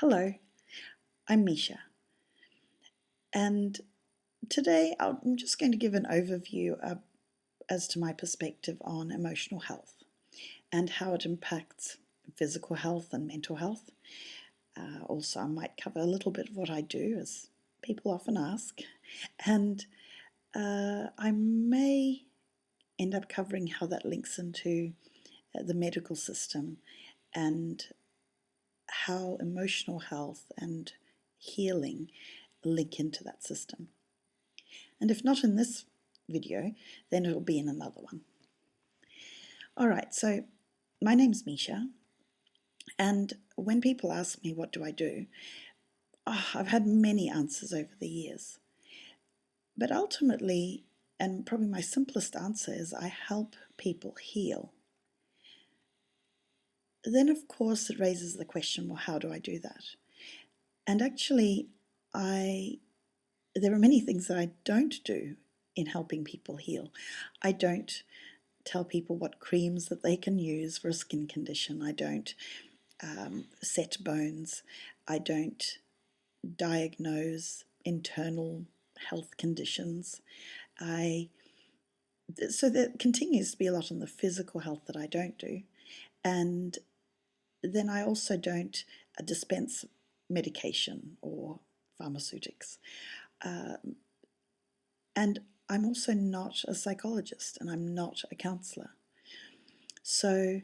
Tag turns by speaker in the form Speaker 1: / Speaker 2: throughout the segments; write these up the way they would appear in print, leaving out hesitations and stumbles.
Speaker 1: Hello, I'm Misia, and today I'm just going to give an overview as to my perspective on emotional health and how it impacts physical health and mental health. Also, I might cover a little bit of what I do, as people often ask, and I may end up covering how that links into the medical system and how emotional health and healing link into that system. And if not in this video, then it'll be in another one. All right, so my name's Misia, and when people ask me what do I do, I've had many answers over the years. But ultimately, and probably my simplest answer is I help people heal. Then, of course, it raises the question, well, how do I do that? And actually, there are many things that I don't do in helping people heal. I don't tell people what creams that they can use for a skin condition. I don't set bones. I don't diagnose internal health conditions. So there continues to be a lot on the physical health that I don't do. And then I also don't dispense medication or pharmaceutics. And I'm also not a psychologist, and I'm not a counsellor. So,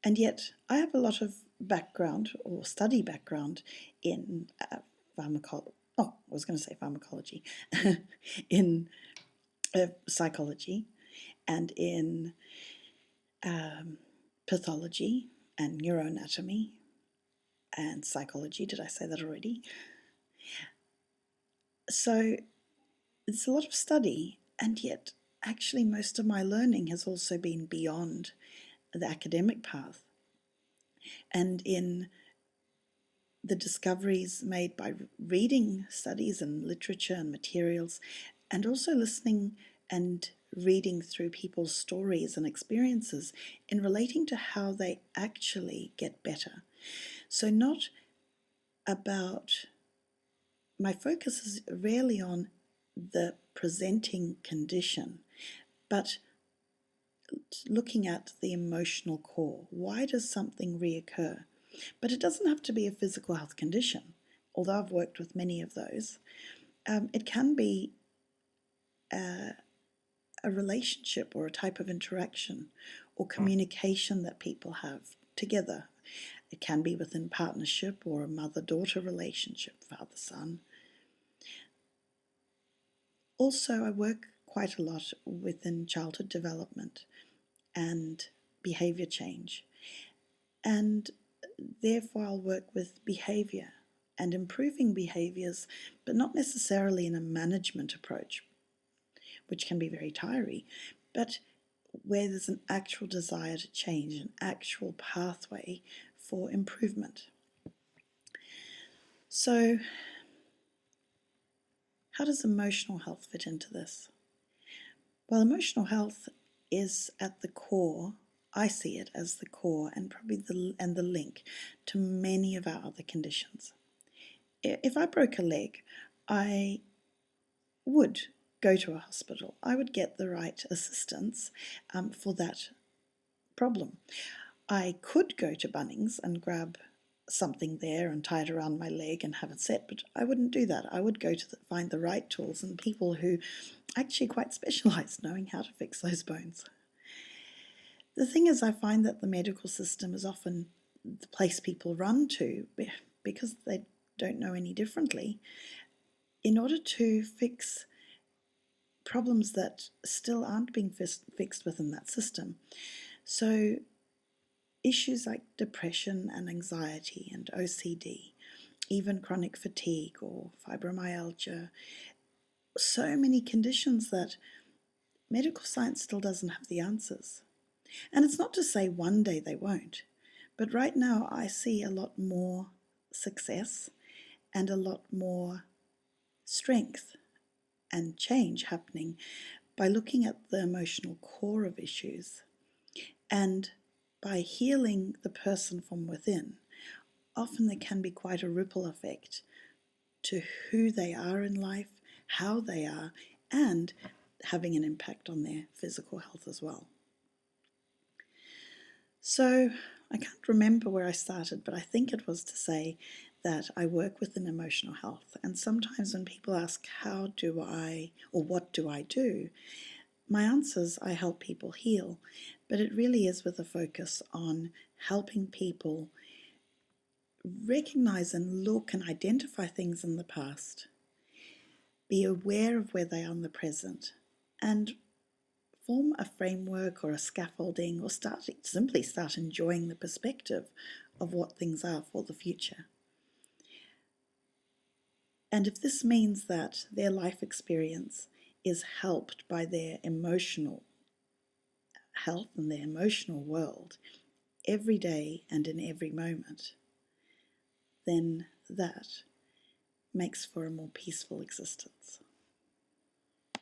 Speaker 1: and yet I have a lot of background or study background in pharmacology. Oh, I was going to say pharmacology, in psychology, and in pathology and neuroanatomy and psychology. Did I say that already? So it's a lot of study, and yet actually most of my learning has also been beyond the academic path and in the discoveries made by reading studies and literature and materials, and also listening and reading through people's stories and experiences in relating to how they actually get better. So not about, my focus is rarely on the presenting condition, but looking at the emotional core. Why does something reoccur? But it doesn't have to be a physical health condition, although I've worked with many of those. It can be a relationship or a type of interaction or communication that people have together. It can be within partnership or a mother-daughter relationship, father-son. Also, I work quite a lot within childhood development and behavior change. And therefore, I'll work with behavior and improving behaviors, but not necessarily in a management approach, which can be very tiring, but where there's an actual desire to change, an actual pathway for improvement. So, how does emotional health fit into this? Well, emotional health is at the core. I see it as the core and probably the link to many of our other conditions. If I broke a leg, I would go to a hospital. I would get the right assistance for that problem. I could go to Bunnings and grab something there and tie it around my leg and have it set, but I wouldn't do that. I would go to find the right tools and people who actually quite specialise knowing how to fix those bones. The thing is, I find that the medical system is often the place people run to because they don't know any differently in order to fix problems that still aren't being fixed within that system. So issues like depression and anxiety and OCD, even chronic fatigue or fibromyalgia, so many conditions that medical science still doesn't have the answers. And it's not to say one day they won't, but right now I see a lot more success and a lot more strength and change happening by looking at the emotional core of issues and by healing the person from within often there can be quite a ripple effect to who they are in life, how they are, and having an impact on their physical health as well. So I can't remember where I started, but I think it was to say that I work within emotional health. And sometimes when people ask, how do I, or what do I do? My answer is I help people heal, but it really is with a focus on helping people recognize and look and identify things in the past, be aware of where they are in the present, and form a framework or a scaffolding, or simply start enjoying the perspective of what things are for the future. And if this means that their life experience is helped by their emotional health and their emotional world every day and in every moment, then that makes for a more peaceful existence.